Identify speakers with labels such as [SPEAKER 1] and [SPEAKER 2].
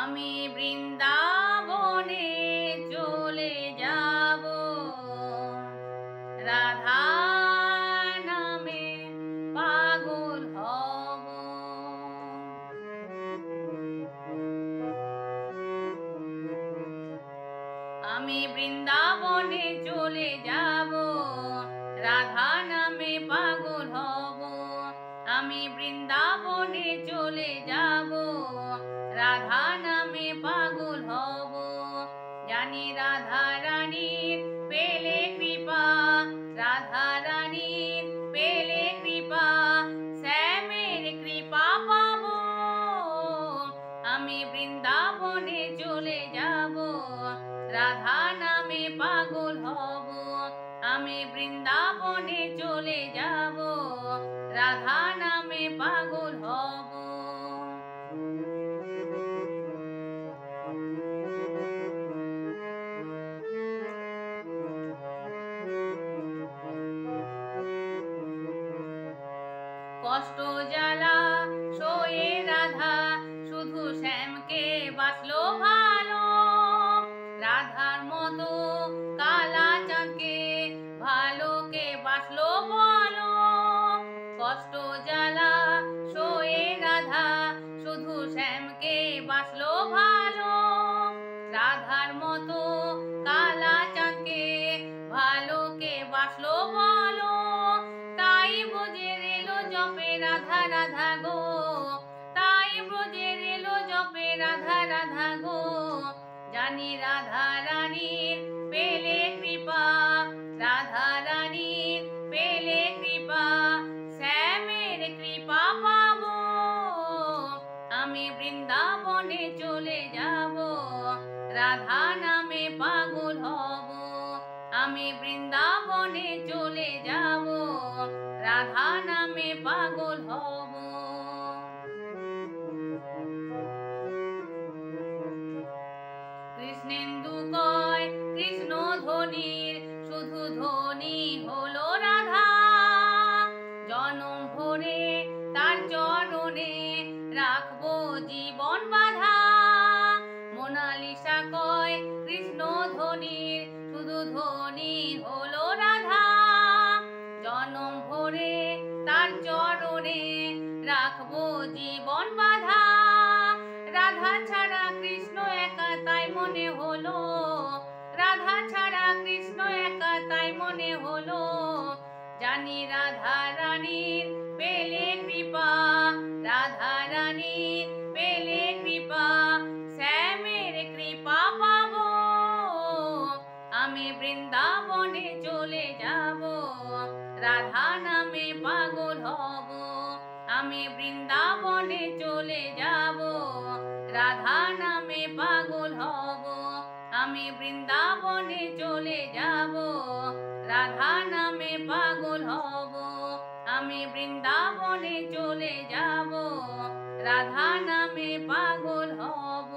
[SPEAKER 1] আমি বৃন্দাবনে চলে যাব, রাধা নামে পাগল হব। আমি বৃন্দাবনে চলে যাব, রাধা নামে পাগল হব। আমি বৃন্দাবনে চলে যাব, রাধা নামে পাগল হব। জানি রাধা রানীর পেলে কৃপা, রাধা রানীর পেলে কৃপা, শ্যামের কৃপা পাব। আমি বৃন্দাবনে চলে যাব, রাধা নামে পাগল হব। আমি বৃন্দাবনে চলে যাব, রাধা নামে পাগল হব। কষ্ট জ্বালা সয়ে রাধা শুধু শ্যামকে বাসলো ভালো, রাধার মতো কালা চাঁদকে ভালো কে বাসলো বলো। কষ্ট জ্বালা সয়ে রাধা শুধু শ্যামকে বাসলো ভালো, রাধার মতো কালা চাঁদকে ভালো কে বাসলো বলো। তাই ব্রজের এলো জপে রাধা রাধা গো, তাই ব্রজের এলো জপে রাধা রাধা গো। জানি রাধা রানীর পেলে কৃপা, রাধা রানীর পেলে কৃপা, শ্যামের কৃপা পাব। আমি বৃন্দাবনে চলে যাব, রাধা নামে পাগল হব। আমি বৃন্দাবনে চলে যাব, রাধা নামে পাগল হব। কৃষ্ণেন্দু কয় কৃষ্ণ ধ্বনির শুধু ধ্বনি হলো রাধা, জনম ভরে তার চরণে রাখবো জীবন বাঁধা। মোনালিসা কয় কৃষ্ণ ধ্বনির শুধু ধ্বনি হলো রাধা, জনম ভরে তার চরণে রাখবো জীবন বাঁধা। রাধা ছাড়া কৃষ্ণ একা তাই মনে হলো, রাধা ছাড়া কৃষ্ণ একা তাই মনে হলো। জানি রাধা রানীর পেলে কৃপা, রাধা রানীর পেলে কৃপা, শ্যামের কৃপা পাব। আমি বৃন্দাবনে চলে যাব, রাধা নামে পাগল হব। আমি বৃন্দাবনে চলে যাব, রাধা নামে পাগল হব। আমি বৃন্দাবনে চলে যাব, রাধা নামে পাগল হব। আমি বৃন্দাবনে চলে যাব, রাধা নামে পাগল হব।